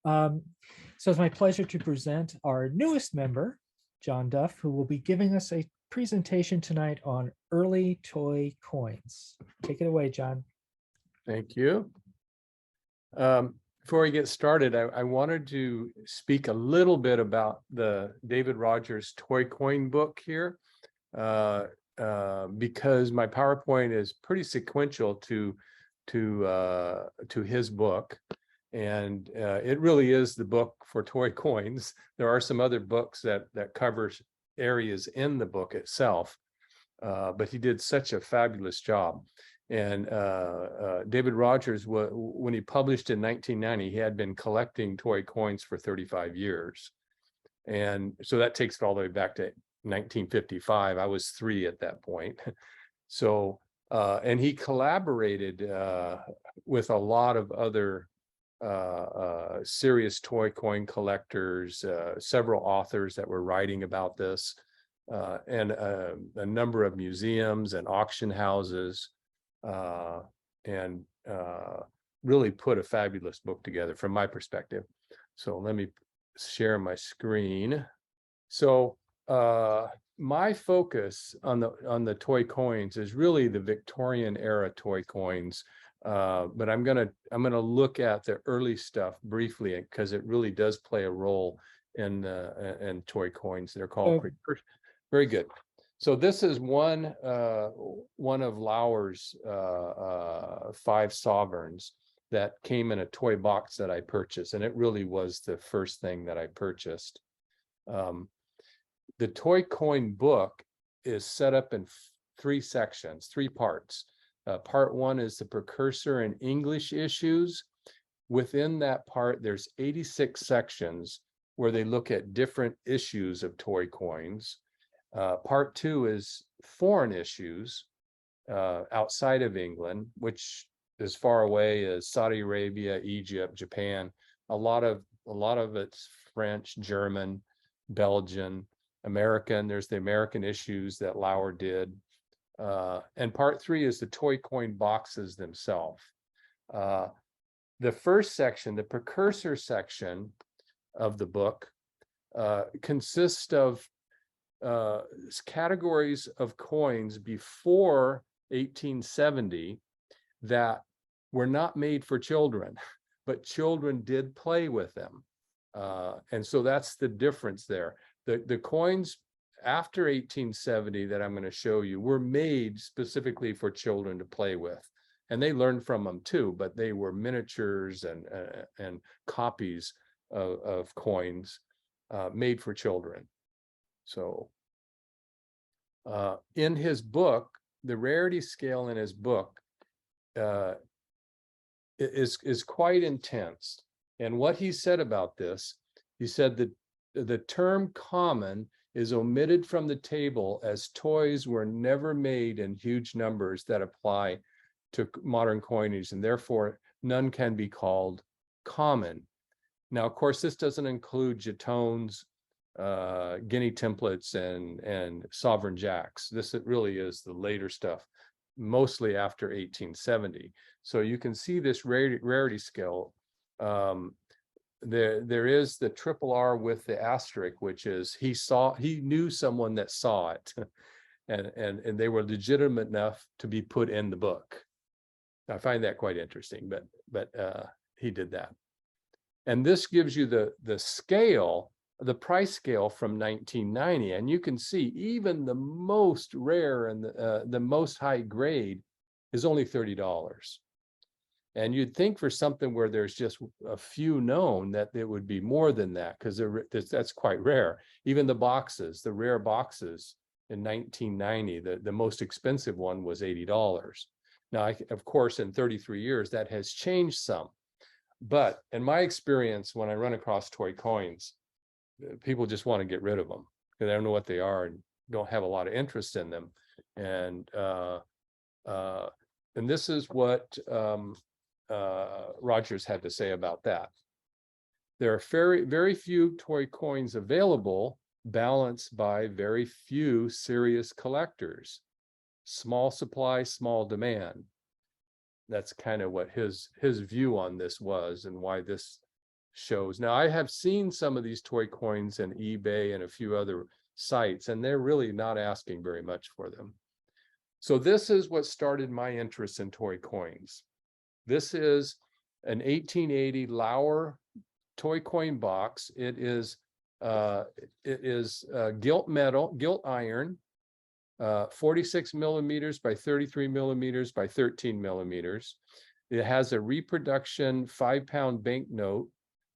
Um, so it's my pleasure to present our newest member, John Duff, who will be giving us a presentation tonight on early toy coins. Take it away, John. Thank you. Before we get started, I wanted to speak a little bit about the David Rogers toy coin book here, because my PowerPoint is pretty sequential to his book, and it really is the book for toy coins. There are some other books that covers areas in the book itself, but he did such a fabulous job. And David Rogers, when he published in 1990, he had been collecting toy coins for 35 years. And so that takes it all the way back to 1955. I was 3 at that point. So, and he collaborated with a lot of other serious toy coin collectors, several authors that were writing about this, and a number of museums and auction houses. And really put a fabulous book together from my perspective. So let me share my screen. So my focus on the toy coins is really the Victorian era toy coins, but I'm gonna look at the early stuff briefly because it really does play a role in toy coins. They're called very good. So this is one of Lauer's 5 sovereigns that came in a toy box that I purchased, and it really was the first thing that I purchased. The toy coin book is set up in 3 sections, 3 parts. Part 1 is the precursor and English issues. Within that part, there's 86 sections where they look at different issues of toy coins. Part 2 is foreign issues outside of England, which as far away as Saudi Arabia, Egypt, Japan. A lot of it's French, German, Belgian, American. There's the American issues that Lauer did. And part 3 is the toy coin boxes themselves. The first section, the precursor section of the book, consists of categories of coins before 1870 that were not made for children, but children did play with them. And so that's the difference there. The coins after 1870 that I'm going to show you were made specifically for children to play with. And they learned from them too, but they were miniatures and copies of coins made for children. So in his book, the rarity scale in his book is quite intense. And what he said about this, he said that the term common is omitted from the table as toys were never made in huge numbers that apply to modern coinage, and therefore none can be called common. Now, of course, this doesn't include jetons, guinea templates, and sovereign jacks. This really is the later stuff, mostly after 1870. So you can see this rarity scale. There is the triple R with the asterisk, which is he knew someone that saw it, and they were legitimate enough to be put in the book. I find that quite interesting, but he did that. And this gives you the scale, the price scale from 1990, and you can see even the most rare and the most high grade is only $30. And you'd think for something where there's just a few known that it would be more than that, because that's quite rare. Even the boxes, the rare boxes in 1990, the most expensive one was $80. Now, of course, in 33 years, that has changed some. But in my experience, when I run across toy coins, people just want to get rid of them because they don't know what they are and don't have a lot of interest in them. And this is what Rogers had to say about that. There are very few toy coins available, balanced by very few serious collectors. Small supply, small demand. That's kind of what his view on this was, and why this shows. Now, I have seen some of these toy coins in eBay and a few other sites, and they're really not asking very much for them. So this is what started my interest in toy coins. This is an 1880 Lauer toy coin box. It is gilt metal, gilt iron, 46 millimeters by 33 millimeters by 13 millimeters. It has a reproduction 5-pound banknote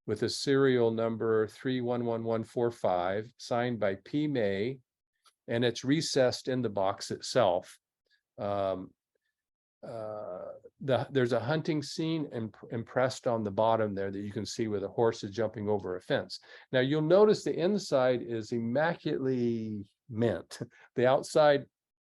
with a serial number 311145 signed by P. May, and it's recessed in the box itself. There's a hunting scene impressed on the bottom there that you can see where the horse is jumping over a fence. Now you'll notice the inside is immaculately mint. The outside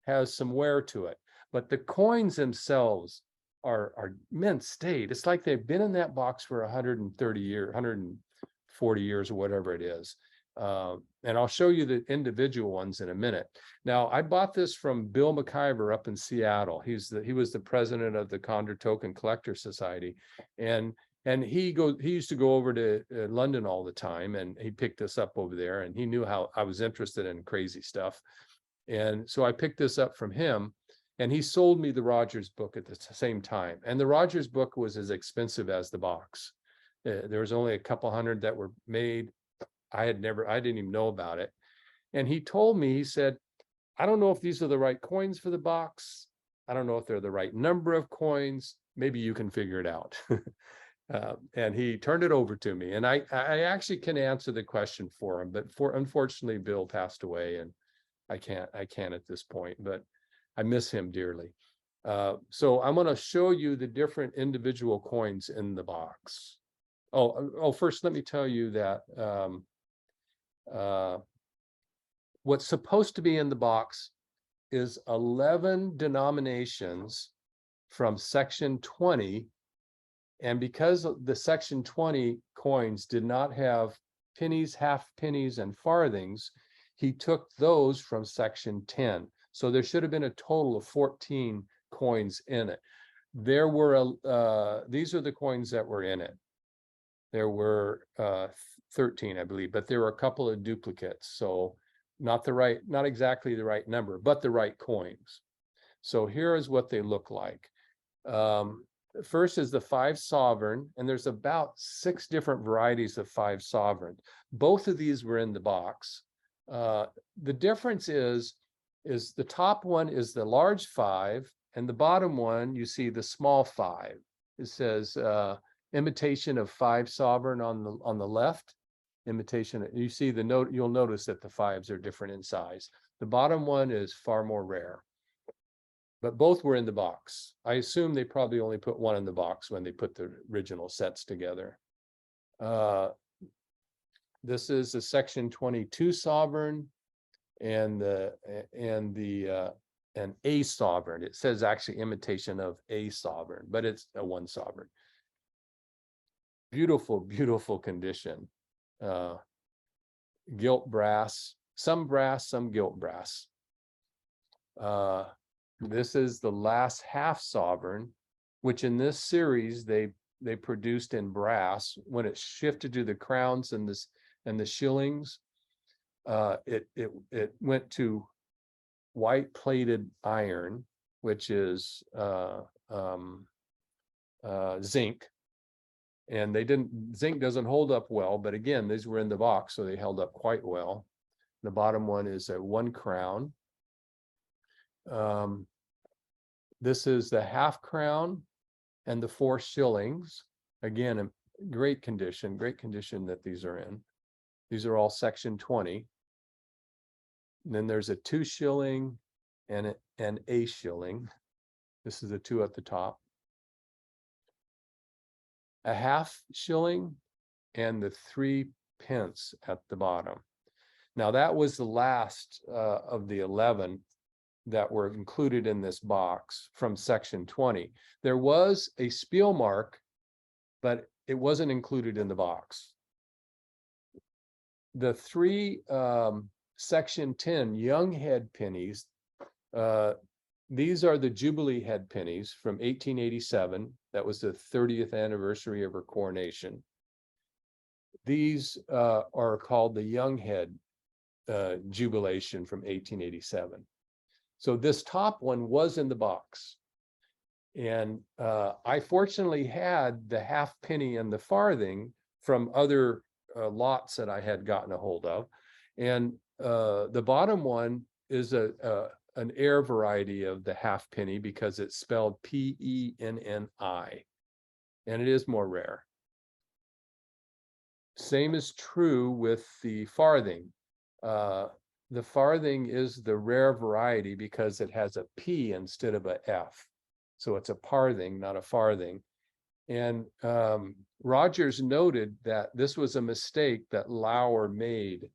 has some wear to it, but the coins themselves are mint state. It's like they've been in that box for 130 years, 140 years or whatever it is. And I'll show you the individual ones in a minute. Now, I bought this from Bill McIver up in Seattle. He was the president of the Condor Token Collector Society, and he used to go over to London all the time, and he picked this up over there, and he knew how I was interested in crazy stuff, and so I picked this up from him, and he sold me the Rogers book at the same time. And the Rogers book was as expensive as the box. There was only a couple hundred that were made. I didn't even know about it. And he told me, he said, I don't know if these are the right coins for the box. I don't know if they're the right number of coins. Maybe you can figure it out. And he turned it over to me. And I actually can answer the question for him, but unfortunately, Bill passed away, and I can't at this point, but I miss him dearly. So I'm going to show you the different individual coins in the box. First, let me tell you that what's supposed to be in the box is 11 denominations from section 20. And because the section 20 coins did not have pennies, half pennies, and farthings, he took those from section 10. So there should have been a total of 14 coins in it. There were, these are the coins that were in it. There were 13, I believe, but there were a couple of duplicates. So not exactly the right number, but the right coins. So here is what they look like. First is the 5 sovereign, and there's about 6 different varieties of 5 sovereign. Both of these were in the box. The difference is the top one is the large 5, and the bottom one, you see the small 5. It says imitation of 5 sovereign on the left. Imitation, you see the note, you'll notice that the 5s are different in size. The bottom one is far more rare, but both were in the box. I assume they probably only put one in the box when they put the original sets together. This is the section 22 sovereign and an A sovereign. It says actually imitation of A sovereign, but it's a 1 sovereign. Beautiful, beautiful condition. Gilt brass, some gilt brass. This is the last half sovereign, which in this series they produced in brass. When it shifted to the crowns and the shillings, it went to white plated iron, which is zinc. And zinc doesn't hold up well, but again, these were in the box, so they held up quite well. The bottom one is a 1 crown. This is the half crown and the 4 shillings. Again, in great condition that these are in. These are all section 20. And then there's a 2 shilling and a shilling. This is the 2 at the top. A half shilling and the 3 pence at the bottom. Now that was the last of the 11 that were included in this box from section 20. There was a spielmarke, but it wasn't included in the box. The 3 section 10 young head pennies, these are the Jubilee head pennies from 1887. That was the 30th anniversary of her coronation. These are called the Younghead jubilation from 1887. So this top one was in the box. And I fortunately had the half penny and the farthing from other lots that I had gotten a hold of. And the bottom one is an air variety of the half penny because it's spelled Penni, and it is more rare. Same is true with the farthing. The farthing is the rare variety because it has a P instead of a F. So it's a parthing, not a farthing. And Rogers noted that this was a mistake that Lauer made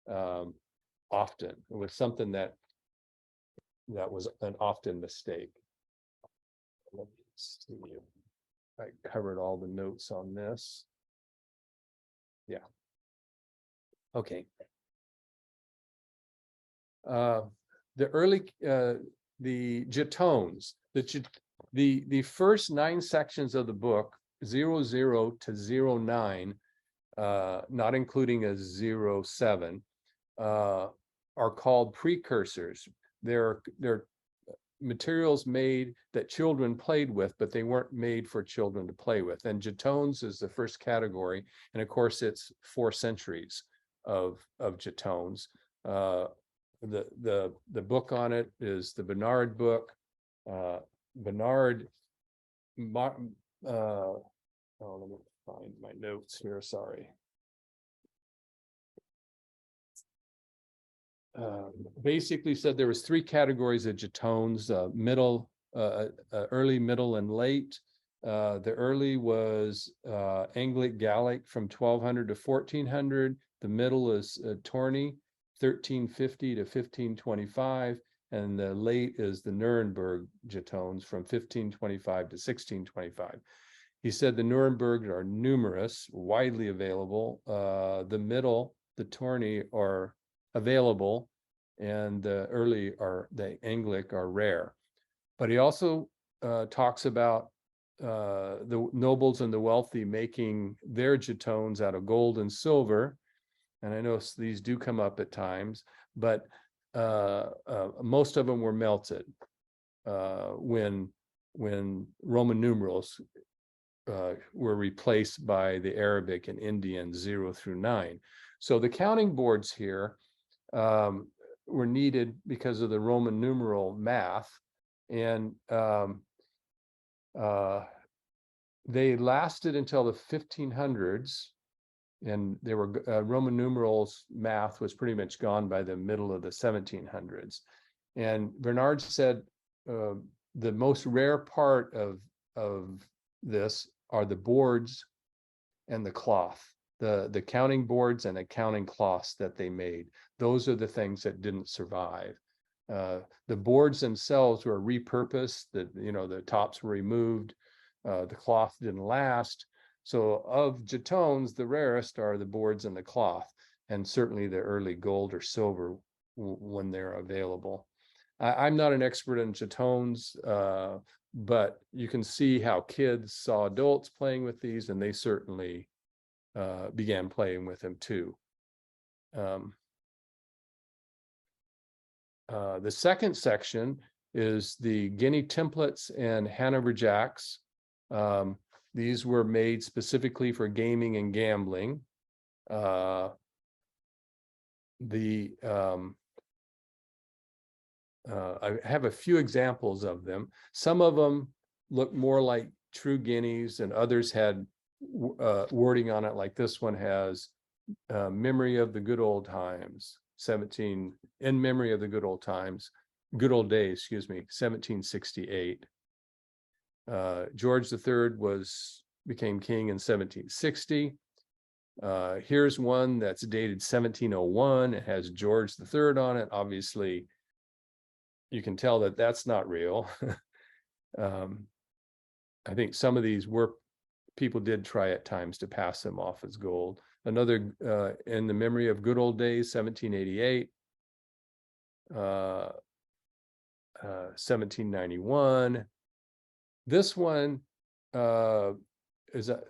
often. It was something that was an often mistake. Let me see. I covered all the notes on this. Yeah. Okay. The early the jetones, the first 9 sections of the book, 00 to 09, not including a 07, are called precursors. They're materials made that children played with, but they weren't made for children to play with. And jetones is the first category, and of course it's 4 centuries of jetones. The book on it is the Bernard book. Bernard, oh, let me find my notes here, sorry. Basically said there was 3 categories of jetones, early, middle, and late. The early was Anglic Gallic from 1200 to 1400. The middle is Tourney, 1350 to 1525, and the late is the Nuremberg jetones from 1525 to 1625. He said the Nuremberg are numerous, widely available. The middle, the Tourney, are available, and the early the Anglic are rare. But he also talks about the nobles and the wealthy making their jetones out of gold and silver. And I know these do come up at times, but most of them were melted when Roman numerals were replaced by the Arabic and Indian 0 through 9. So the counting boards here were needed because of the Roman numeral math, and they lasted until the 1500s. And they were Roman numerals math was pretty much gone by the middle of the 1700s. And Bernard said the most rare part of this are the boards and the cloth, the counting boards and the counting cloths that they made. Those are the things that didn't survive. The boards themselves were repurposed. The tops were removed. The cloth didn't last. So of jetones, the rarest are the boards and the cloth, and certainly the early gold or silver when they're available. I'm not an expert in jetones, but you can see how kids saw adults playing with these, and they certainly began playing with them too. The second section is the Guinea templates and Hanover jacks. These were made specifically for gaming and gambling. I have a few examples of them. Some of them look more like true guineas, and others had wording on it, like this one has memory of the good old times, in memory of the good old times, good old days, excuse me, 1768. George III became king in 1760. Here's one that's dated 1701. It has George III on it. Obviously, you can tell that that's not real. I think some of these people did try at times to pass them off as gold. Another in the memory of good old days, 1788. 1791. This one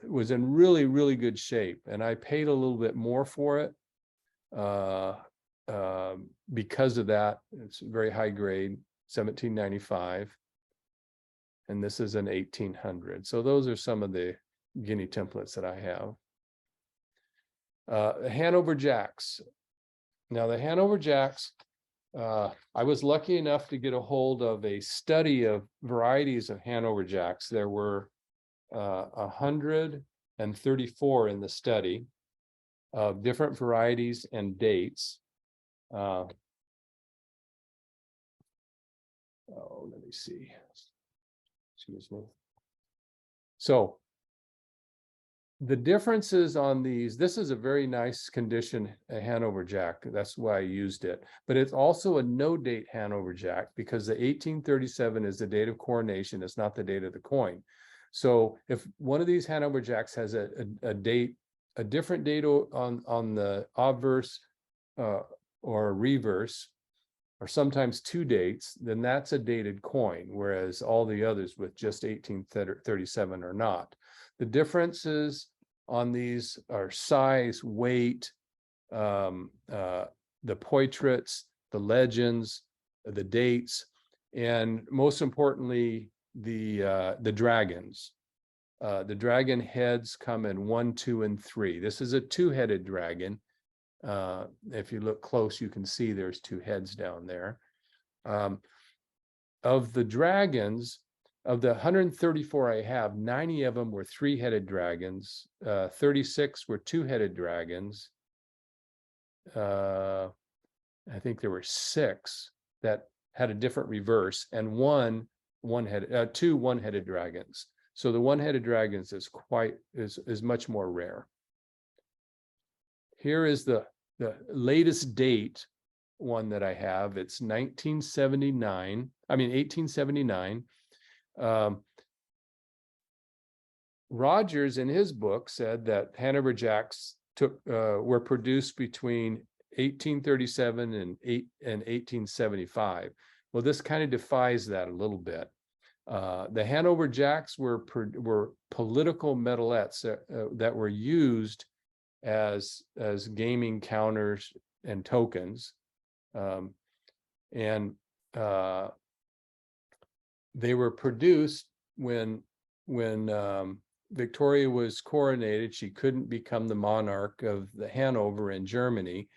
was in really, really good shape, and I paid a little bit more for it because of that. It's very high grade, 1795, and this is an 1800. So those are some of the guinea templates that I have. Hanover Jacks. Now the Hanover Jacks, I was lucky enough to get a hold of a study of varieties of Hanover Jacks. There were 134 in the study of different varieties and dates. Oh, let me see. Excuse me. So the differences on these, this is a very nice condition, a Hanover Jack. That's why I used it. But it's also a no date Hanover Jack because the 1837 is the date of coronation. It's not the date of the coin. So if one of these Hanover Jacks has a date, a different date on the obverse or reverse, or sometimes two dates, then that's a dated coin, whereas all the others with just 1837 are not. The differences on these are size, weight, the portraits, the legends, the dates, and most importantly, the dragons. The dragon heads come in 1, 2, and 3. This is a two-headed dragon. If you look close, you can see there's two heads down there. Of the dragons, of the 134 I have, 90 of them were three-headed dragons. 36 were two-headed dragons. I think there were 6 that had a different reverse, and two one-headed dragons. So the one-headed dragons is much more rare. Here is the latest date one that I have. It's 1879. Rogers in his book said that Hanover Jacks were produced between 1837 and 1875. Well, this kind of defies that a little bit. The Hanover Jacks were political medalettes that were used as gaming counters and tokens, and they were produced when Victoria was coronated. She couldn't become the monarch of the Hanover in Germany,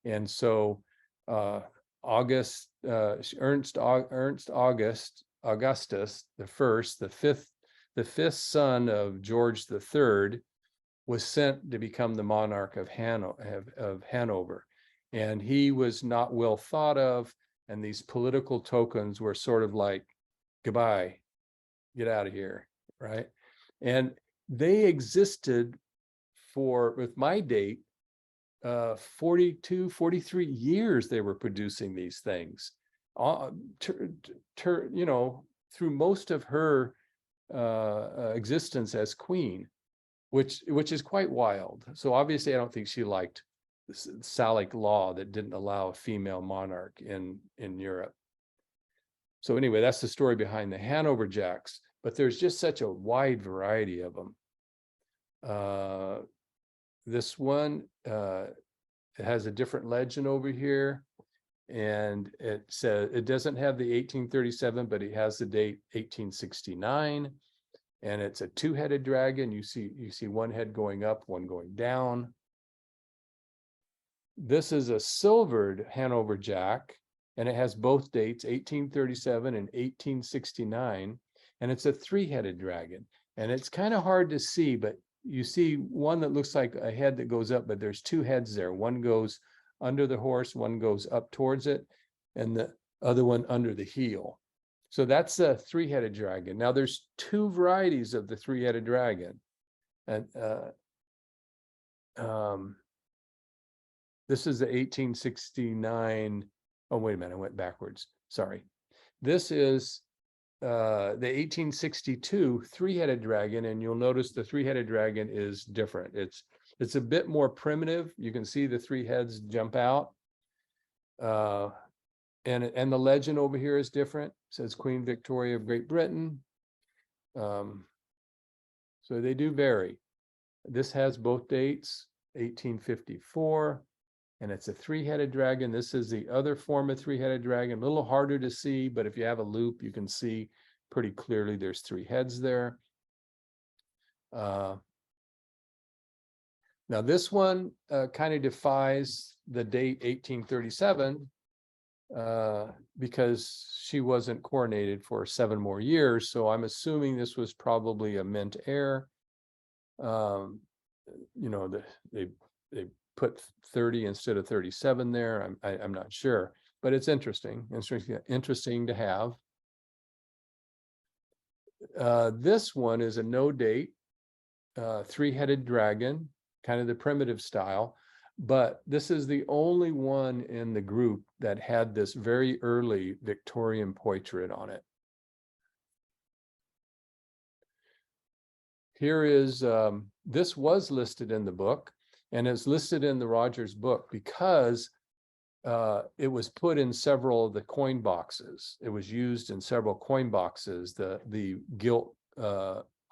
and so Ernst Augustus the First, the fifth son of George the Third, was sent to become the monarch of Hanover, and he was not well thought of. And these political tokens were sort of like, goodbye, get out of here, right? And they existed with my date, 42, 43 years. They were producing these things, through most of her existence as queen, which is quite wild. So obviously I don't think she liked the Salic law that didn't allow a female monarch in Europe. So anyway, that's the story behind the Hanover Jacks, but there's just such a wide variety of them. This one, it has a different legend over here, and it says it doesn't have the 1837, but it has the date 1869, and it's a two-headed dragon. You see one head going up, one going down. This is a silvered Hanover Jack, and it has both dates, 1837 and 1869, and it's a three-headed dragon. And it's kind of hard to see, but you see one that looks like a head that goes up, but there's two heads there. One goes under the horse, one goes up towards it, and the other one under the heel. So that's a three-headed dragon. Now there's two varieties of the three-headed dragon. And this is the 1869. Oh, wait a minute, I went backwards. Sorry. This is the 1862 three-headed dragon, and you'll notice the three-headed dragon is different. It's a bit more primitive. You can see the three heads jump out. And the legend over here is different. It says Queen Victoria of Great Britain. So So they do vary. This has both dates, 1854, and it's a three-headed dragon. This is the other form of three-headed dragon, a little harder to see, but if you have a loop, you can see pretty clearly there's three heads there. Now this one kind of defies the date 1837 because she wasn't coronated for 7 more years. So I'm assuming this was probably a mint heir. You know, they put 30 instead of 37 there. I'm not sure, but it's interesting to have. This one is a no date, three-headed dragon, kind of the primitive style, but this is the only one in the group that had this very early Victorian portrait on it. Here is, this was listed in the book, and it's listed in the Rogers book because it was put in several of the coin boxes. It was used in several coin boxes, the gilt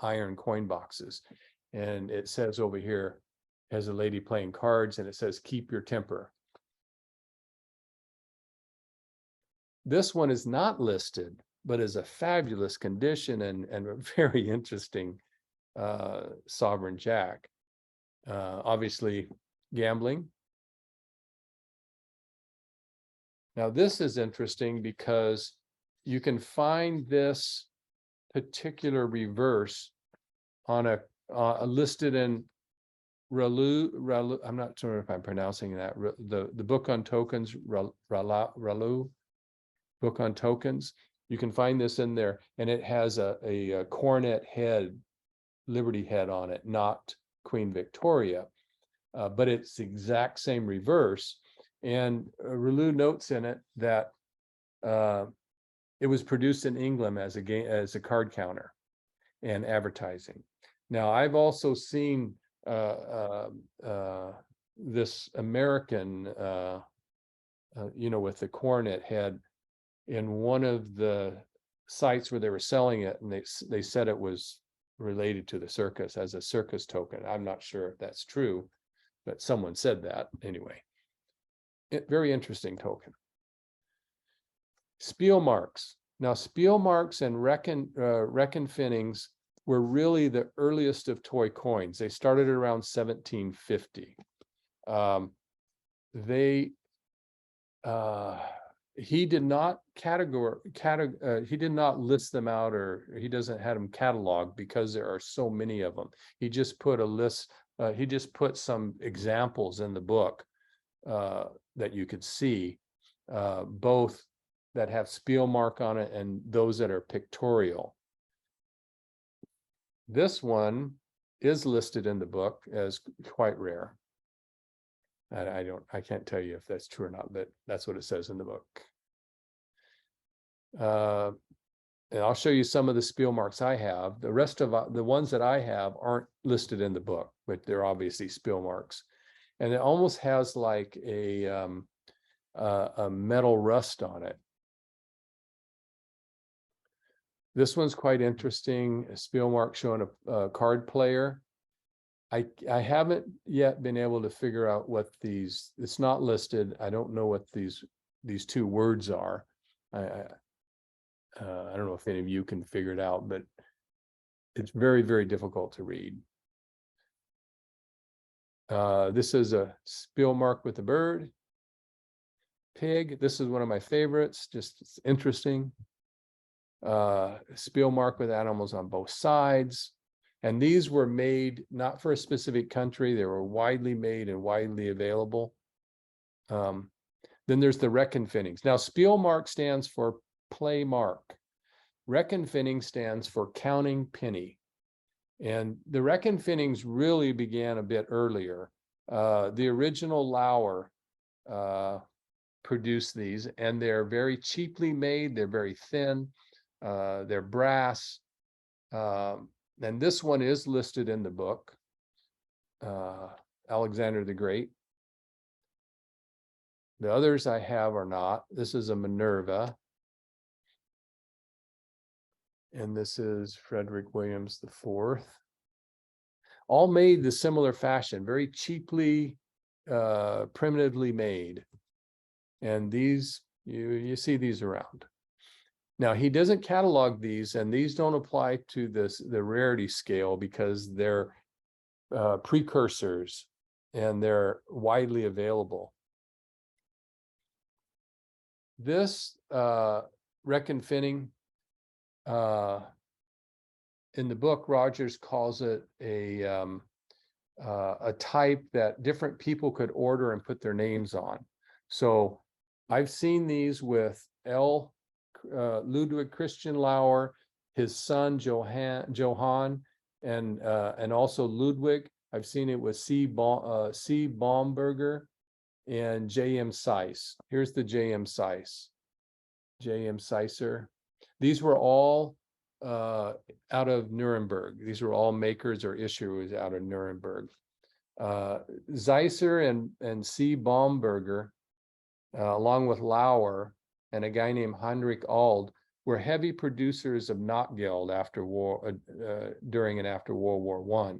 iron coin boxes. And it says over here, has a lady playing cards, and it says, keep your temper. This one is not listed, but is a fabulous condition and a very interesting sovereign jack. Obviously gambling. Now this is interesting because you can find this particular reverse on a listed in Ralu. I'm not sure if I'm pronouncing that. The book on tokens, Ralu, book on tokens. You can find this in there, and it has a coronet head, Liberty head on it, not Queen Victoria, but it's the exact same reverse. And Ralu notes in it that it was produced in England as a card counter and advertising. Now, I've also seen this American, you know, with the coronet head in one of the sites where they were selling it, and they said it was related to the circus as a circus token. I'm not sure if that's true, but someone said that anyway. Very interesting token. Spielmarks. Now, spielmarks and reckonfinnings were really the earliest of toy coins. They started around 1750. He did not he did not list them out, or he doesn't have them cataloged because there are so many of them. He just put a list. He just put some examples in the book that you could see, both that have spielmark on it and those that are pictorial. This one is listed in the book as quite rare. I can't tell you if that's true or not, but that's what it says in the book. And I'll show you some of the spielmarks I have. The rest of the ones that I have aren't listed in the book, but they're obviously spielmarks. And it almost has like a metal rust on it. This one's quite interesting. A spielmark showing a card player. I haven't yet been able to figure out what these. It's not listed. I don't know what these two words are. I don't know if any of you can figure it out, but it's very, very difficult to read. This is a spielmark with a bird. Pig. This is one of my favorites. Just it's interesting. Spielmark with animals on both sides. And these were made not for a specific country. They were widely made and widely available. Then there's the reckonfinnings. Now, spielmark stands for play mark. Reckonfinning stands for counting penny. And the reckonfinnings really began a bit earlier. The original Lauer produced these, and they're very cheaply made. They're very thin. They're brass. And this one is listed in the book, Alexander the Great. The others I have are not. This is a Minerva. And this is Frederick Williams IV. all made the similar fashion, very cheaply, primitively made. And these, you see these around. Now, he doesn't catalog these, and these don't apply to the rarity scale because they're precursors and they're widely available. This reckon finning, in the book, Rogers calls it a type that different people could order and put their names on. So I've seen these with Ludwig Christian Lauer, his son Johann, and also Ludwig. I've seen it with C. Baumberger and J.M. Seiss. Here's the J.M. Seiss, J.M. Seisser. These were all out of Nuremberg. These were all makers or issuers out of Nuremberg. Zeisser and C. Baumberger, along with Lauer and a guy named Heinrich Ald, were heavy producers of Knottgeld after war, during and after World War I.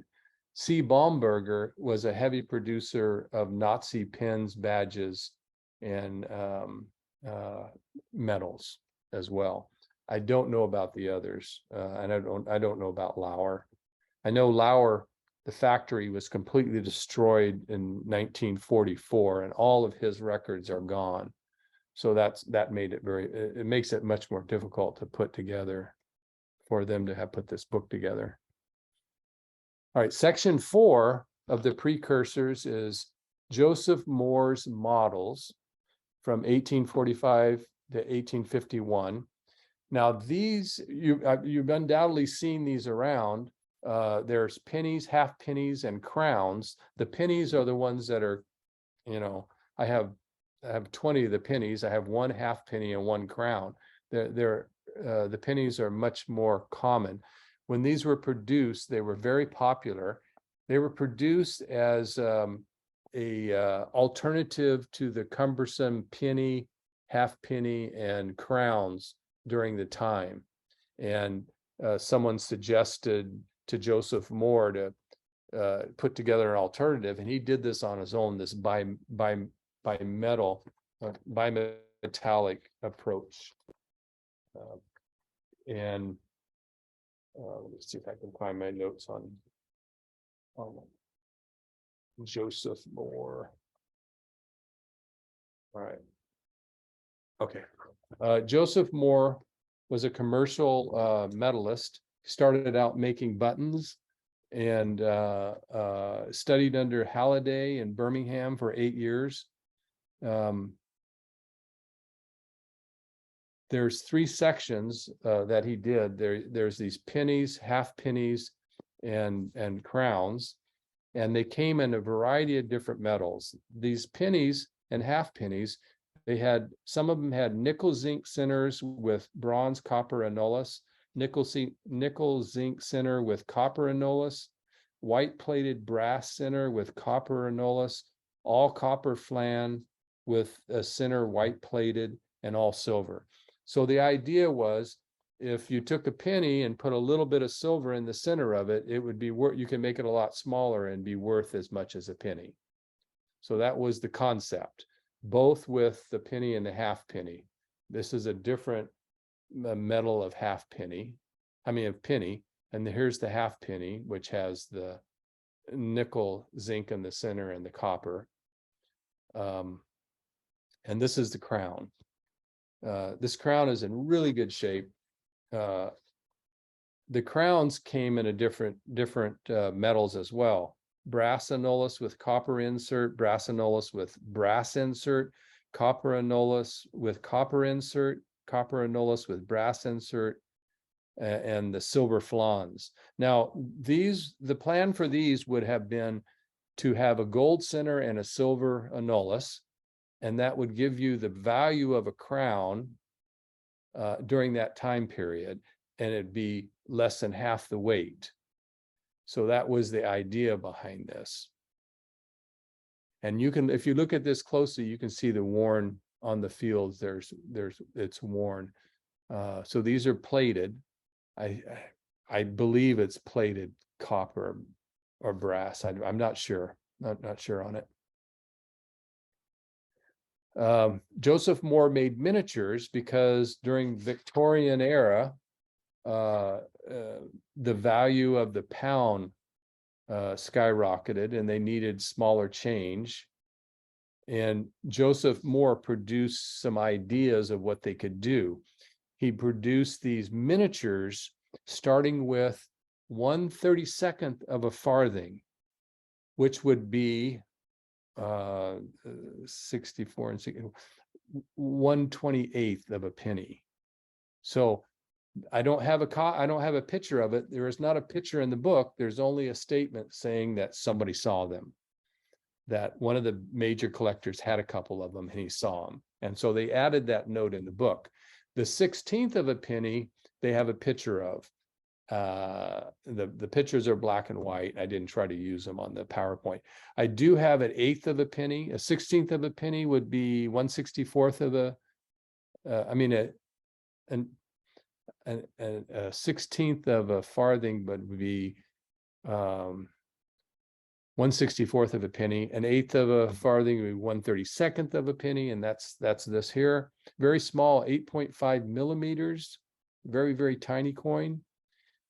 C. Baumberger was a heavy producer of Nazi pins, badges, and medals as well. I don't know about the others, and I don't know about Lauer. I know Lauer, the factory was completely destroyed in 1944, and all of his records are gone. So that made it it makes it much more difficult to put together, for them to have put this book together. All right, section 4 of the precursors is Joseph Moore's models from 1845 to 1851. Now these, you've undoubtedly seen these around. There's pennies, half pennies, and crowns. The pennies are the ones that are, I have 20 of the pennies. I have one half penny and one crown. The pennies are much more common. When these were produced, they were very popular. They were produced as a alternative to the cumbersome penny, half penny, and crowns during the time. And someone suggested to Joseph Moore to put together an alternative, and he did this on his own, this bimetallic approach. Let me see if I can find my notes on Joseph Moore. All right. Okay. Joseph Moore was a commercial medalist. He started out making buttons and studied under Halliday in Birmingham for 8 years. There's 3 sections that he did. There's these pennies, half pennies, and crowns, and they came in a variety of different metals. These pennies and half pennies, some of them had nickel zinc centers with bronze, copper, annulus, nickel zinc center with copper annulus, white plated brass center with copper annulus, all copper flan with a center white plated, and all silver. So the idea was, if you took a penny and put a little bit of silver in the center of it, it would be worth, you can make it a lot smaller and be worth as much as a penny. So that was the concept, both with the penny and the half penny. This is a different metal of penny, and here's the half penny, which has the nickel zinc in the center and the copper. And this is the crown. This crown is in really good shape. The crowns came in a different metals as well. Brass annulus with copper insert, brass annulus with brass insert, copper annulus with copper insert, copper annulus with brass insert, and the silver flans. Now, the plan for these would have been to have a gold center and a silver annulus, and that would give you the value of a crown during that time period, and it'd be less than half the weight. So that was the idea behind this. And you can, if you look at this closely, you can see the worn on the fields. It's worn. So these are plated. I believe it's plated copper. or brass. I'm not sure. Not sure on it. Joseph Moore made miniatures because during Victorian era, the value of the pound skyrocketed and they needed smaller change. And Joseph Moore produced some ideas of what they could do. He produced these miniatures starting with 1/32 of a farthing, which would be 64 and 60, 1/28 of a penny. So I don't have a picture of it. There is not a picture in the book. There's only a statement saying that somebody saw them, that one of the major collectors had a couple of them and he saw them. And so they added that note in the book. The 16th of a penny, they have a picture of. The pictures are black and white. I didn't try to use them on the PowerPoint. I do have an 1/8 of a penny. A 16th of a penny would be 1/64 of a, a 16th of a farthing would be 1/64 of a penny. An 1/8 of a farthing would be 1/32 of a penny, and that's this here. Very small, 8.5 millimeters, very, very tiny coin.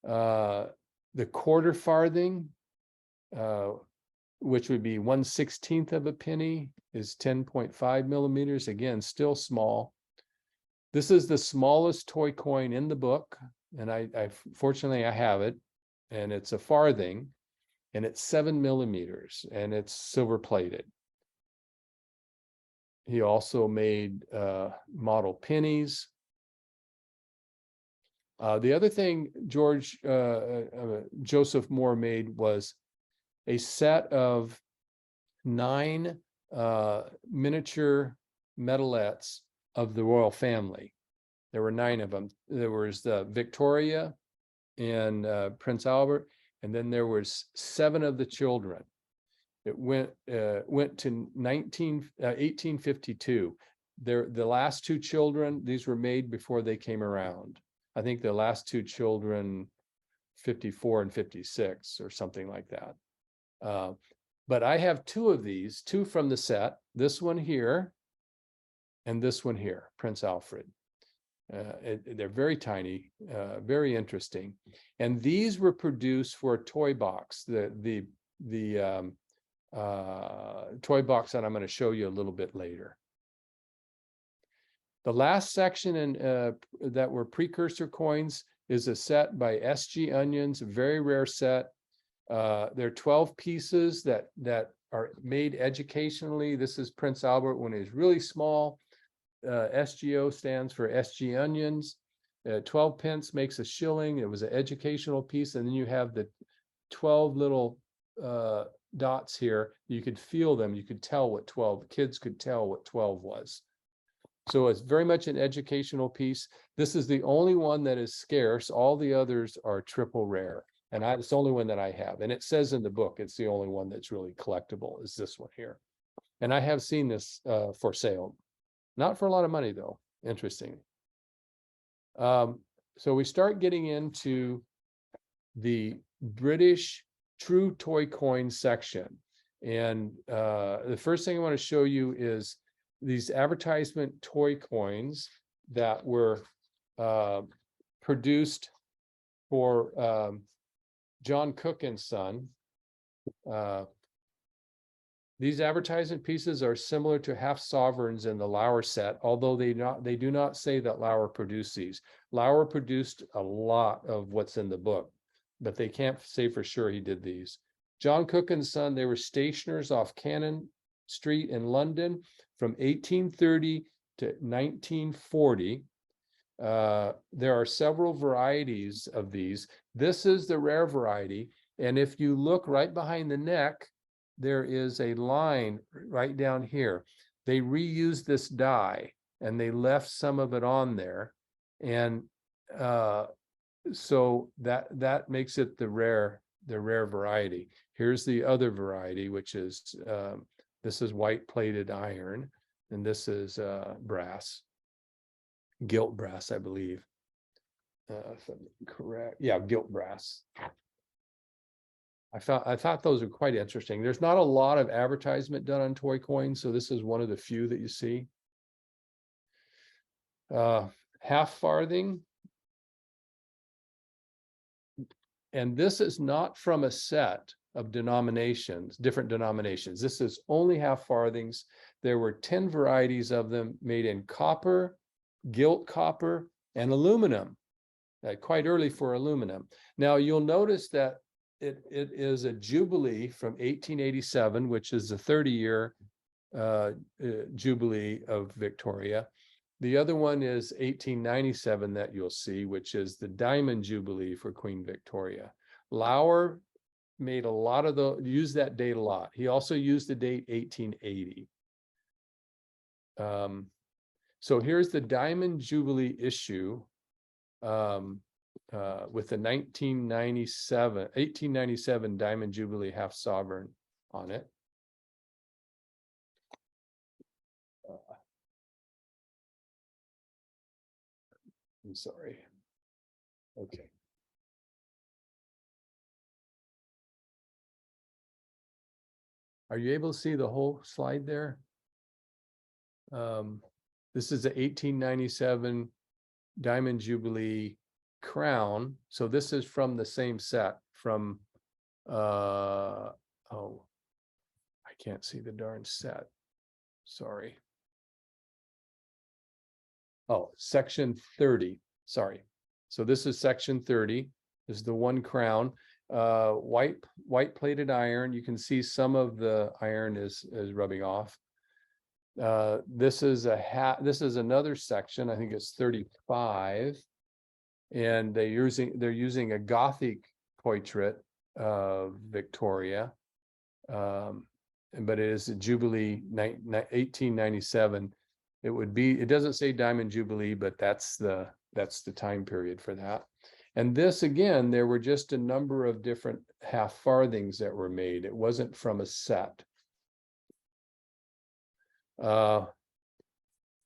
The quarter farthing, which would be 1/16 of a penny, is 10.5 millimeters. Again, still small. This is the smallest toy coin in the book, and I fortunately I have it, and it's a farthing, and it's 7 millimeters, and it's silver plated. He also made model pennies. The other thing Joseph Moore made was a set of 9 miniature medalettes of the royal family. There were 9 of them. There was Victoria and Prince Albert, and then there was 7 of the children. It went to 1852. The last 2 children, these were made before they came around. I think the last 2 children, 54 and 56 or something like that. But I have 2 of these, 2 from the set, this one here and this one here, Prince Alfred. They're very tiny, very interesting. And these were produced for a toy box, the toy box that I'm going to show you a little bit later. The last section that were precursor coins is a set by S.G. Onions, a very rare set. There are 12 pieces that are made educationally. This is Prince Albert when he was really small. SGO stands for S.G. Onions. 12 pence makes a shilling. It was an educational piece. And then you have the 12 little dots here. You could feel them. You could tell what 12, kids could tell what 12 was. So it's very much an educational piece. This is the only one that is scarce. All the others are triple rare. And it's the only one that I have. And it says in the book, it's the only one that's really collectible is this one here. And I have seen this for sale. Not for a lot of money though, interesting. So we start getting into the British true toy coin section. And the first thing I want to show you is these advertisement toy coins that were produced for John Cook and Son. These advertisement pieces are similar to half sovereigns in the Lauer set, although they do not say that Lauer produced these. Lauer produced a lot of what's in the book, but they can't say for sure he did these. John Cook and Son, they were stationers off Cannon Street in London from 1830 to 1940. There are several varieties of these. This is the rare variety, and if you look right behind the neck, there is a line right down here. They reused this die and they left some of it on there. And so that makes it the rare variety. Here's the other variety, which is, this is white plated iron, and this is brass, gilt brass, I believe. If I'm correct. Yeah, gilt brass. I thought those are quite interesting. There's not a lot of advertisement done on toy coins, so this is one of the few that you see. Half farthing. And this is not from a set of denominations, different denominations. This is only half farthings. There were 10 varieties of them made in copper, gilt copper, and aluminum. Quite early for aluminum. Now you'll notice that it is a jubilee from 1887, which is the 30-year jubilee of Victoria. The other one is 1897 that you'll see, which is the Diamond Jubilee for Queen Victoria. Lauer made a lot of used that date a lot. He also used the date 1880. So here's the Diamond Jubilee issue with the 1897 Diamond Jubilee half sovereign on it. I'm sorry. Okay. Are you able to see the whole slide there? This is the 1897 Diamond Jubilee crown. So this is from the same set from, oh, I can't see the darn set. Sorry. Oh, section 30, sorry. So this is section 30. This is the one crown, white plated iron. You can see some of the iron is rubbing off. This is another section. I think it's 35. And they're using a Gothic portrait of Victoria. But it is a Jubilee 1897. It doesn't say Diamond Jubilee, but that's the time period for that. And this, again, there were just a number of different half farthings that were made. It wasn't from a set.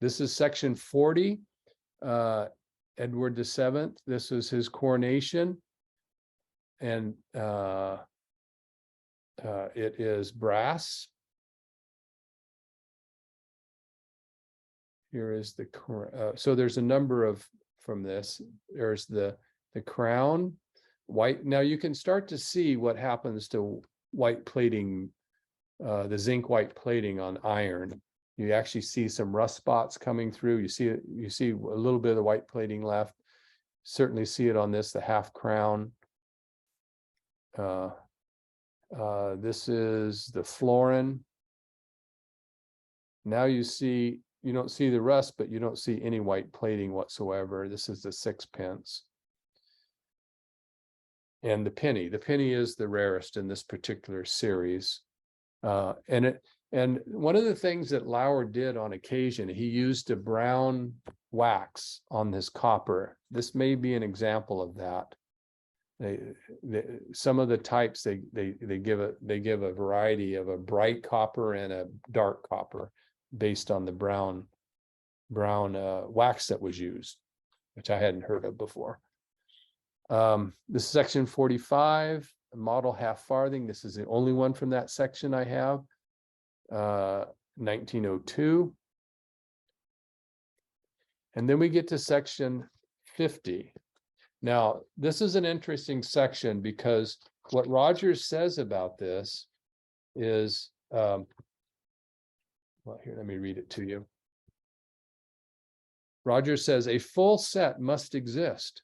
This is section 40. Edward VII. This was his coronation. And it is brass. Here is the so there's a number of from this. There's the crown, white. Now you can start to see what happens to white plating, the zinc white plating on iron. You actually see some rust spots coming through. You see a little bit of the white plating left. Certainly see it on this, the half crown. This is the florin. Now you don't see the rust, but you don't see any white plating whatsoever. This is the 6pence. And the penny. The penny is the rarest in this particular series. And one of the things that Lauer did on occasion, he used a brown wax on his copper. This may be an example of that. Some of the types they give a variety of a bright copper and a dark copper based on the brown wax that was used, which I hadn't heard of before. This is section 45, model half farthing. This is the only one from that section I have. 1902. And then we get to section 50. Now, this is an interesting section because what Rogers says about this is, well, here, let me read it to you. Rogers says, a full set must exist,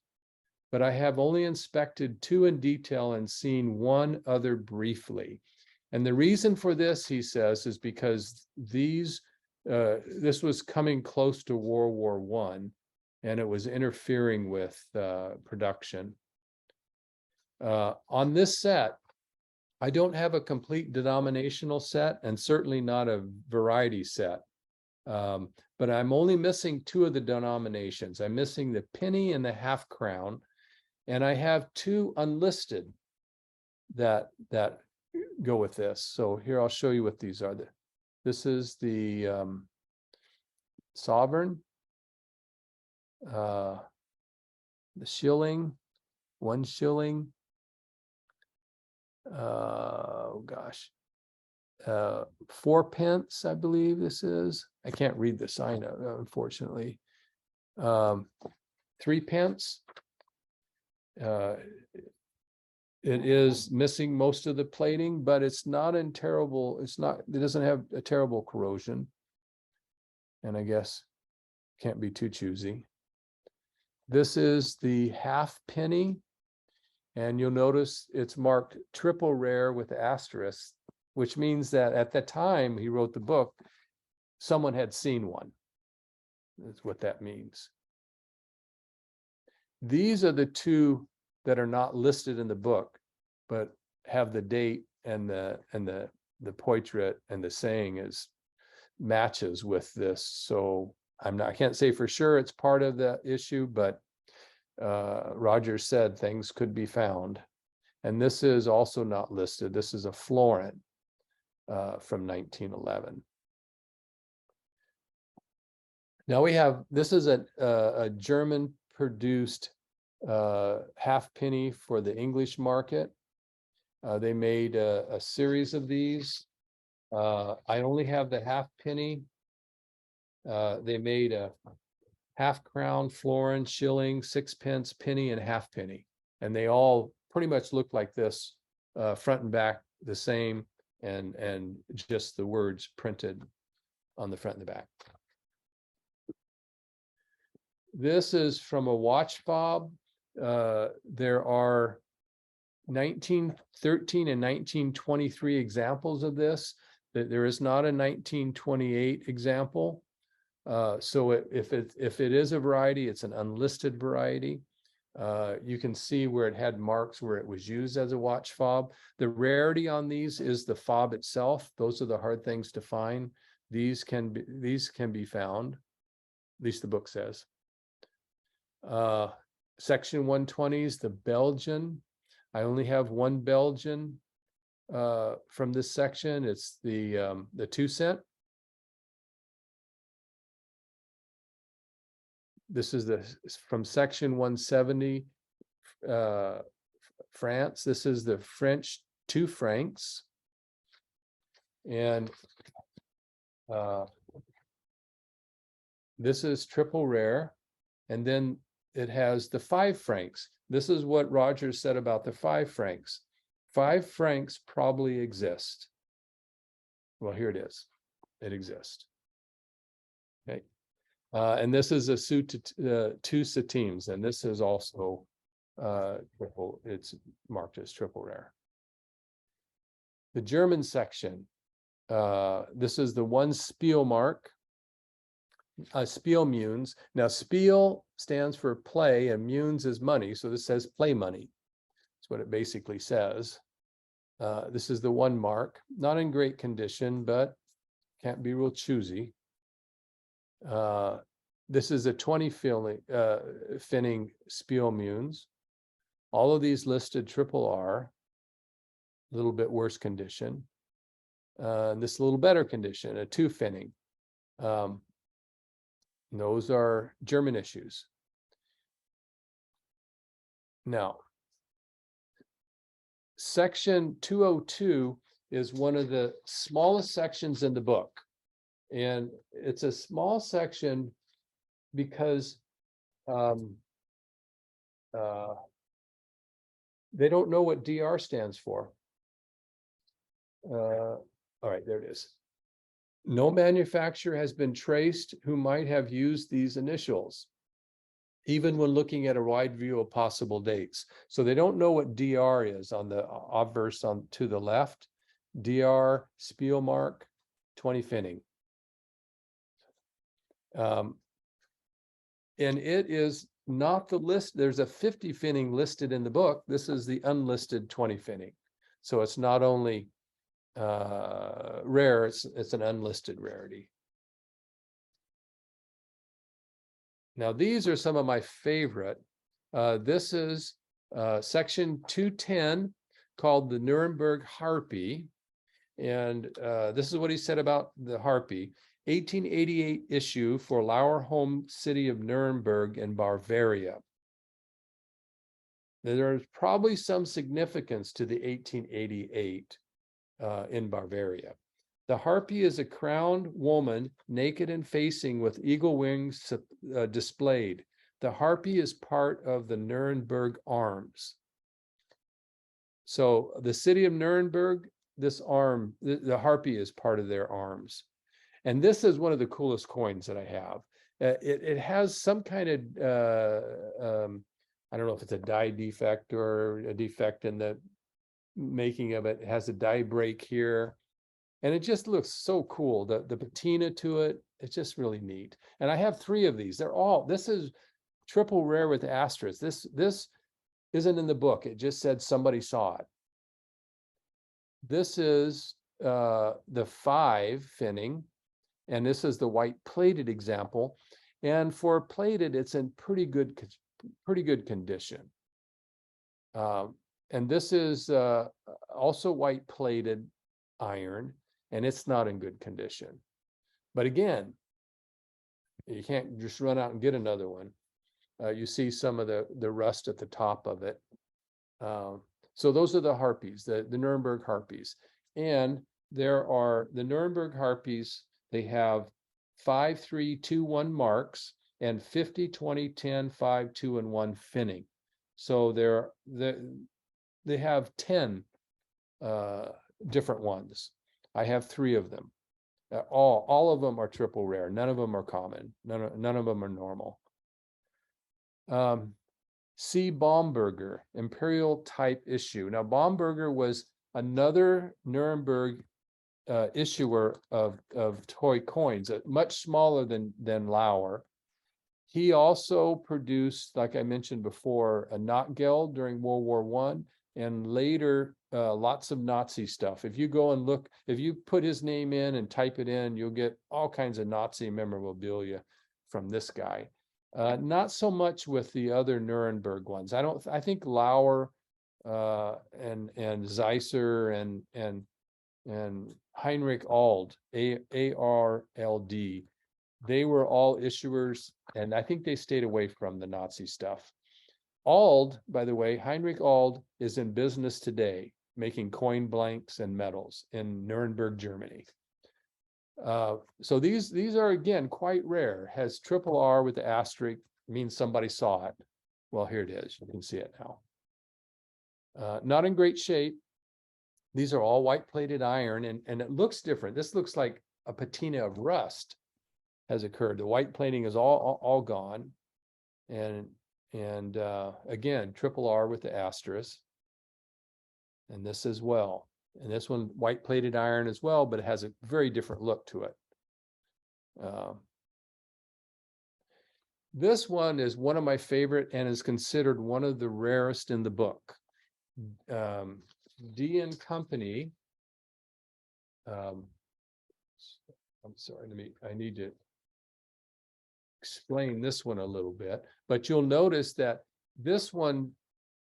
but I have only inspected 2 in detail and seen 1 other briefly. And the reason for this, he says, is because this was coming close to World War I, and it was interfering with production. On this set, I don't have a complete denominational set, and certainly not a variety set. But I'm only missing 2 of the denominations. I'm missing the penny and the half crown, and I have 2 unlisted that go with this. So here I'll show you what these are. This is the sovereign, the shilling, 1 shilling, oh gosh, 4 pence, I believe this is. I can't read the sign, unfortunately. 3 pence. It is missing most of the plating, but it's not in terrible, it doesn't have a terrible corrosion. And I guess can't be too choosy. This is the half penny. And you'll notice it's marked triple rare with asterisk, which means that at the time he wrote the book, someone had seen one. That's what that means. These are the two that are not listed in the book, but have the date and the portrait and the saying is matches with this. So I can't say for sure it's part of the issue, but Roger said things could be found. And this is also not listed. This is a florin from 1911. Now we have, this is a German produced half penny for the English market. They made a series of these. I only have the half penny. They made a half crown, florin, shilling, 6 pence, penny, and half penny. And they all pretty much look like this, front and back the same, and just the words printed on the front and the back. This is from a watch fob. There are 1913 and 1923 examples of this. There is not a 1928 example. So if it is a variety, it's an unlisted variety. You can see where it had marks where it was used as a watch fob. The rarity on these is the fob itself. Those are the hard things to find. These can be found, at least the book says. Section 120s, the Belgian. I only have one Belgian from this section. It's the 2 cent. This is from section 170, France. This is the French 2 francs. And this is triple rare. And then it has the 5 francs. This is what Roger said about the 5 francs. 5 francs probably exist. Well, here it is. It exists. Okay. And this is a 2 centimes, and this is also triple. It's marked as triple rare. The German section. This is the 1 spielmarke. Spielmünz. Now, spiel stands for play, and Münz is money, so this says play money. That's what it basically says. This is the 1 mark, not in great condition, but can't be real choosy. This is a 20 finning Spielmünz. All of these listed triple R, a little bit worse condition. This a little better condition, a 2 finning. Those are German issues. Now, section 202 is one of the smallest sections in the book. And it's a small section because they don't know what DR stands for. All right, there it is. No manufacturer has been traced who might have used these initials, even when looking at a wide view of possible dates. So they don't know what DR is on the obverse to the left. DR, spielmarke, 20 finning. And it is not the list. There's a 50 finning listed in the book. This is the unlisted 20 finning. So it's not only rare, it's an unlisted rarity. Now, these are some of my favorite. This is section 210 called the Nuremberg Harpy. And this is what he said about the Harpy. 1888 issue for Lauer home city of Nuremberg in Bavaria. There's probably some significance to the 1888 in Bavaria. The harpy is a crowned woman, naked and facing with eagle wings displayed. The harpy is part of the Nuremberg arms. So the city of Nuremberg, this arm, the harpy is part of their arms. And this is one of the coolest coins that I have. It has some kind of, I don't know if it's a die defect or a defect in the making of it. It has a die break here. And it just looks so cool. The patina to it, it's just really neat. And I have 3 of these. This is triple rare with asterisk. This isn't in the book. It just said somebody saw it. This is the 5 finning, and this is the white plated example. And for plated, it's in pretty good condition. And this is also white plated iron, and it's not in good condition. But again, you can't just run out and get another one. You see some of the rust at the top of it. So those are the harpies, the Nuremberg harpies. And there are the Nuremberg harpies, they have 5, 3, 2, 1 marks and 50, 20, 10, 5, 2, and 1 finning. So they have 10 different ones. I have 3 of them. All of them are triple rare. None of them are common. None of them are normal. C. Baumberger, Imperial type issue. Now, Baumberger was another Nuremberg issuer of toy coins, much smaller than Lauer. He also produced, like I mentioned before, a Nachtgeld during World War I, and later lots of Nazi stuff. If you go and look, if you put his name in and type it in, you'll get all kinds of Nazi memorabilia from this guy. Not so much with the other Nuremberg ones. I think Lauer and Zeisser and Heinrich Ald, A-R-L-D, they were all issuers, and I think they stayed away from the Nazi stuff. Ald, by the way, Heinrich Ald is in business today, making coin blanks and medals in Nuremberg, Germany. So these are, again, quite rare. Has triple R with the asterisk, means somebody saw it. Well, here it is. You can see it now. Not in great shape. These are all white plated iron, and it looks different. This looks like a patina of rust has occurred. The white plating is all gone. And again, triple R with the asterisk. And this as well. And this one, white plated iron as well, but it has a very different look to it. This one is one of my favorite and is considered one of the rarest in the book. D and Company. I'm sorry, I need to explain this one a little bit, but you'll notice that this one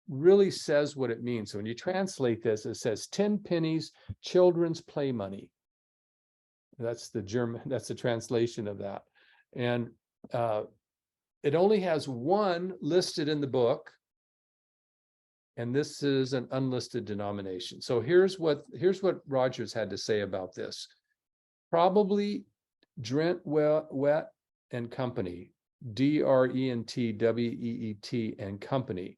really says what it means. So when you translate this, it says 10 pennies, children's play money. That's the German, that's the translation of that. And it only has 1 listed in the book. And this is an unlisted denomination. So here's what Rogers had to say about this. Probably Drent Wet and Company, D-R-E-N-T-W-E-E-T and Company.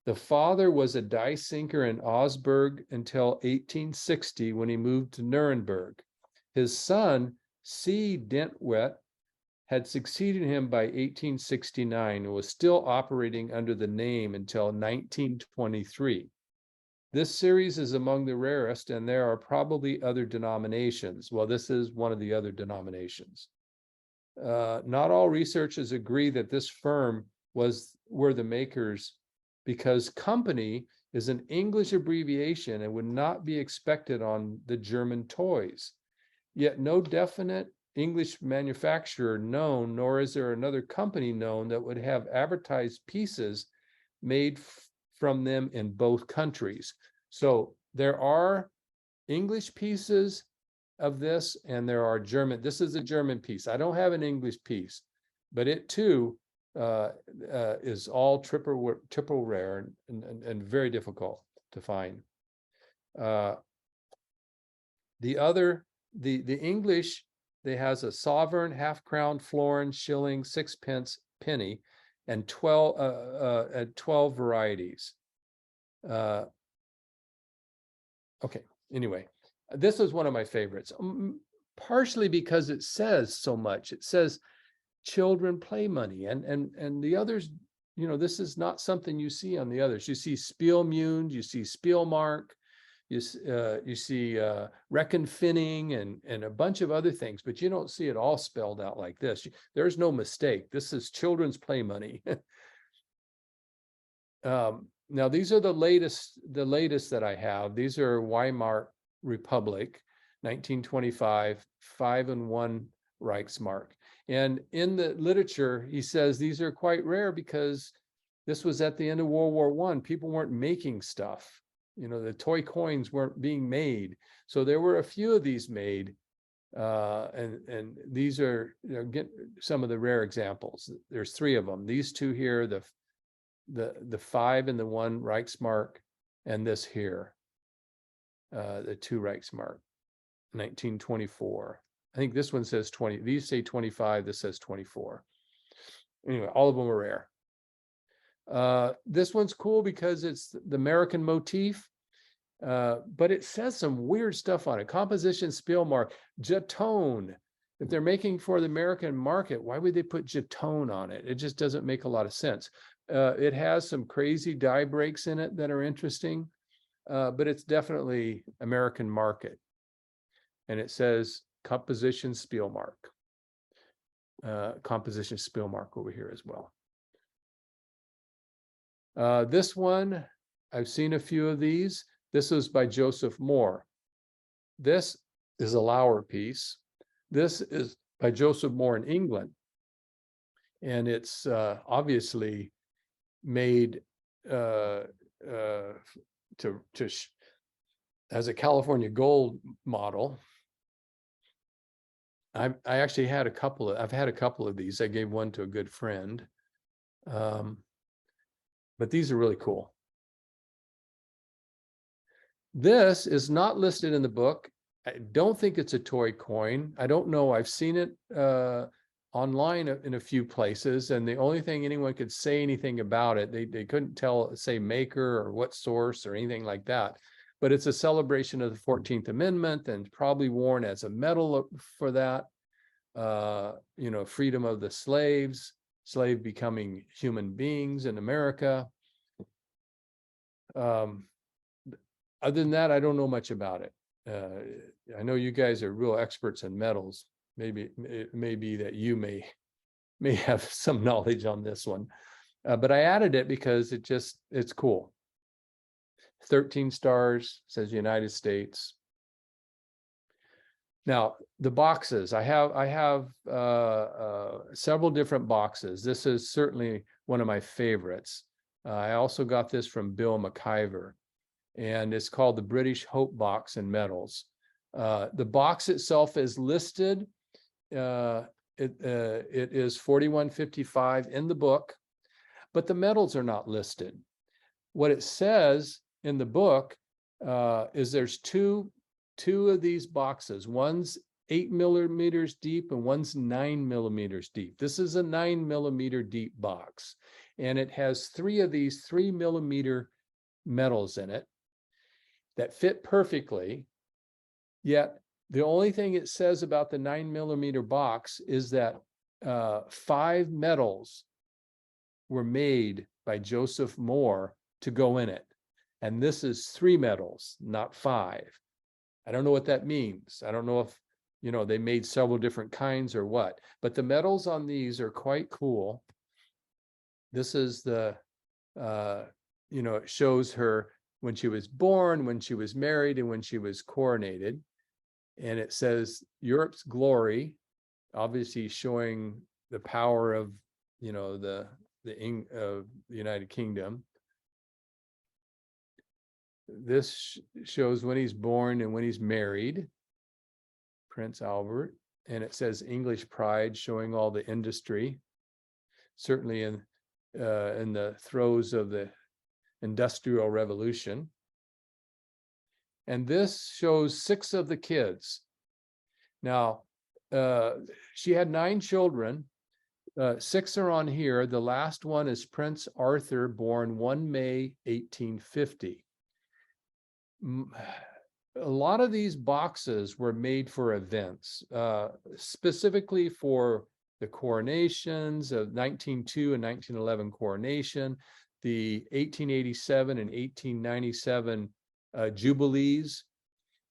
The father was a die sinker in Augsburg until 1860 when he moved to Nuremberg. His son, C. Dentwet, had succeeded him by 1869 and was still operating under the name until 1923. This series is among the rarest, and there are probably other denominations. Well, this is one of the other denominations. Not all researchers agree that this firm were the makers, because company is an English abbreviation and would not be expected on the German toys. Yet no definite English manufacturer known, nor is there another company known that would have advertised pieces made from them in both countries. So there are English pieces of this, and there are German. This is a German piece. I don't have an English piece, but it too is all triple rare and very difficult to find. The English, they has a sovereign, half crown, florin, shilling, sixpence, penny, and 12 varieties. Okay, anyway, this is one of my favorites, partially because it says so much. It says children play money, and the others, this is not something you see on the others. You see spielmune, you see spielmarke, you see reckonfinning and a bunch of other things, but you don't see it all spelled out like this. There's no mistake. This is children's play money. Now these are the latest that I have. These are Weimar Republic, 1925, 5 and 1 Reichsmark. And in the literature, he says these are quite rare because this was at the end of World War I. People weren't making stuff. The toy coins weren't being made. So there were a few of these made. And these are get some of the rare examples. There's 3 of them. These 2 here, the 5 and the 1 Reichsmark, and this here, the 2 Reichsmark, 1924. I think this one says 20. These say 25. This says 24. Anyway, all of them are rare. This one's cool because it's the American motif, but it says some weird stuff on it. Composition, spielmarke, jeton. If they're making for the American market, why would they put jeton on it? It just doesn't make a lot of sense. It has some crazy die breaks in it that are interesting, but it's definitely American market. And it says composition spielmarke. Composition spielmarke over here as well. This one, I've seen a few of these. This is by Joseph Moore. This is a Lauer piece. This is by Joseph Moore in England. And it's obviously made as a California gold model. I actually had I've had a couple of these. I gave one to a good friend. But these are really cool. This is not listed in the book. I don't think it's a toy coin. I don't know. I've seen it online in a few places, and the only thing anyone could say anything about it, they couldn't say maker or what source or anything like that. But it's a celebration of the 14th Amendment and probably worn as a medal for that. Freedom of the slaves, slave becoming human beings in America. Other than that, I don't know much about it. I know you guys are real experts in medals. Maybe it may be that you may have some knowledge on this one, but I added it because it's cool. 13 stars, says United States. Now the boxes, I have several different boxes. This is certainly one of my favorites. I also got this from Bill McIver, and it's called the British Hope Box and Medals. The box itself is listed. It is $41.55 in the book, but the medals are not listed. What it says in the book is there's two of these boxes. One's 8 millimeters deep and one's 9 millimeters deep. This is a 9 millimeter deep box, and it has 3 of these 3 millimeter medals in it that fit perfectly. Yet the only thing it says about the 9 millimeter box is that 5 medals were made by Joseph Moore to go in it. And this is 3 medals, not 5. I don't know what that means. I don't know if, they made several different kinds or what, but the medals on these are quite cool. This is the, it shows her when she was born, when she was married, and when she was coronated. And it says Europe's glory, obviously showing the power of, the United Kingdom. This shows when he's born and when he's married, Prince Albert. And it says English pride, showing all the industry. certainly in the throes of the Industrial Revolution. And this shows 6 of the kids. Now, she had 9 children. 6 are on here. The last one is Prince Arthur, born 1 May 1850. A lot of these boxes were made for events, specifically for the coronations of 1902 and 1911 coronation, the 1887 and 1897 jubilees.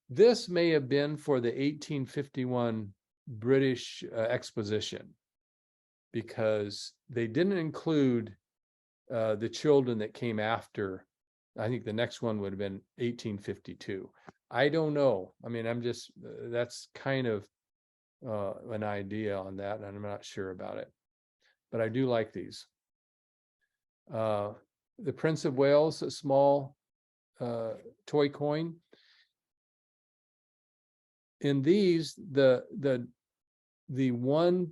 This may have been for the 1851 British Exposition, because they didn't include the children that came after. I think the next one would have been 1852. I don't know. I mean, I'm just, that's kind of an idea on that, and I'm not sure about it. But I do like these. The Prince of Wales, a small toy coin. In these, the 1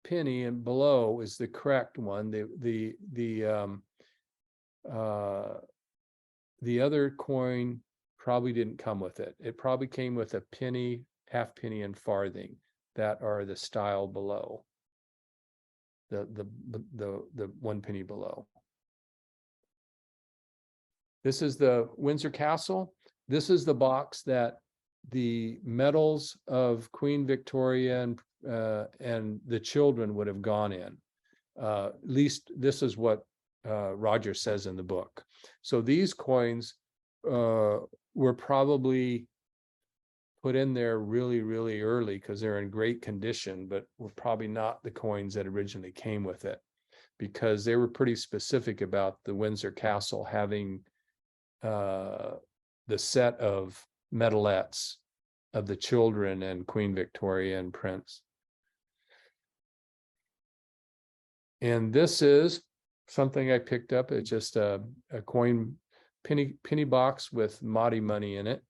penny and below is the correct one. The other coin probably didn't come with it. It probably came with a penny, half penny, and farthing that are the style below. The 1 penny below. This is the Windsor Castle. This is the box that the medals of Queen Victoria and the children would have gone in. At least this is what Roger says in the book. So these coins were probably put in there really, really early because they're in great condition, but were probably not the coins that originally came with it, because they were pretty specific about the Windsor Castle having the set of medalettes of the children and Queen Victoria and Prince. And this is something I picked up. It's just a coin penny box with Mahdi money in it.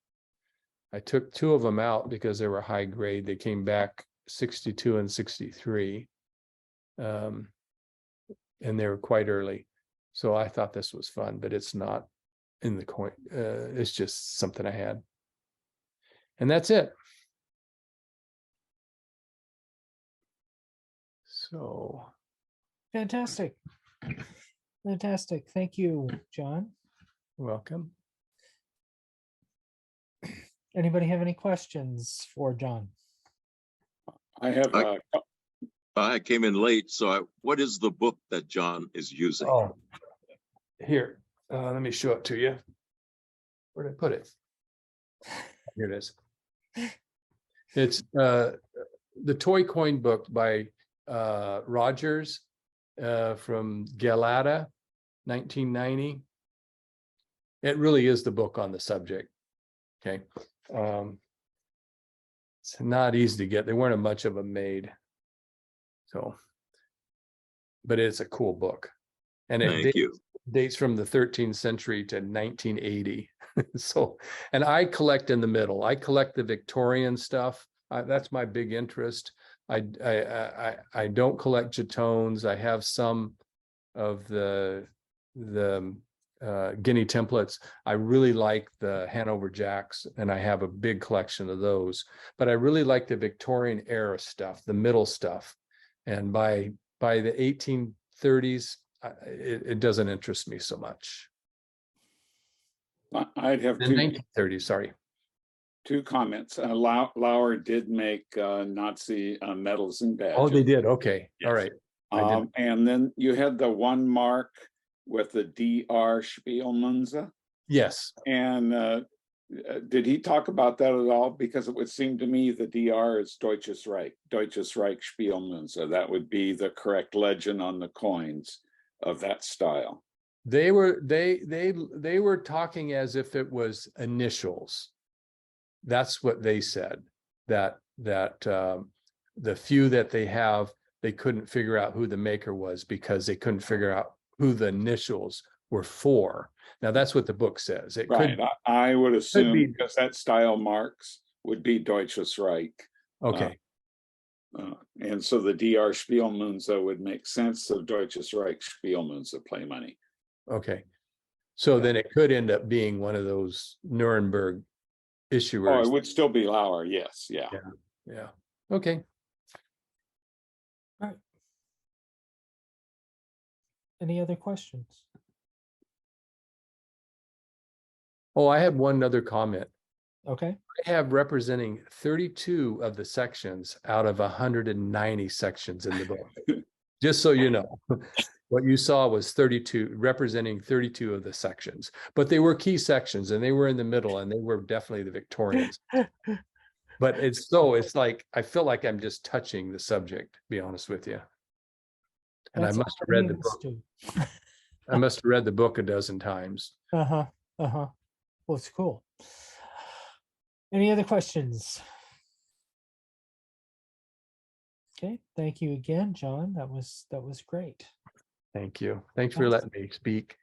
I took 2 of them out because they were high grade. They came back 62 and 63. And they were quite early. So I thought this was fun, but it's not in the coin. It's just something I had. And that's it. So. Fantastic. Fantastic. Thank you, John. Welcome. Anybody have any questions for John? I have. I came in late, so what is the book that John is using? Oh, here. Let me show it to you. Where did I put it? Here it is. It's the toy coin book by Rogers from Galata, 1990. It really is the book on the subject. Okay. It's not easy to get. There weren't much of them made. So, but it's a cool book. And it dates from the 13th century to 1980. So, and I collect in the middle. I collect the Victorian stuff. That's my big interest. I don't collect jetones. I have some of the guinea templates. I really like the Hanover Jacks, and I have a big collection of those. But I really like the Victorian era stuff, the middle stuff. And by the 1830s, it doesn't interest me so much. I'd have The 1930s, sorry. 2 comments. Lauer did make Nazi medals and badges. Oh, they did. Okay. Yes. All right. And then you had the 1 mark with the DR Spielmünze. Yes. And did he talk about that at all? Because it would seem to me the DR is Deutsches Reich Spielmünze. That would be the correct legend on the coins of that style. They were talking as if it was initials. That's what they said. That the few that they have, they couldn't figure out who the maker was because they couldn't figure out who the initials were for. Now that's what the book says. It right. Could, I would assume because that style marks would be Deutsches Reich. Okay. And so the DR Spielmünze would make sense of Deutsches Reich Spielmünze play money. Okay. So Okay. then it could end up being one of those Nuremberg Oh, issuers. it would still be Lauer, yes, yeah. Yeah. Okay. Any other questions? Oh, I had one other comment. Okay. I have representing 32 of the sections out of 190 sections in the book. Just so you know, what you saw was 32, representing 32 of the sections, but they were key sections and they were in the middle and they were definitely the Victorians. But it's like, I feel like I'm just touching the subject, to be honest with you. And That's I must have all read any the of us book. do. I must have read the book a dozen times. Uh-huh. Uh-huh. Well, it's cool. Any other questions? Okay, thank you again, John. That was great. Thank you. Thanks for letting me speak.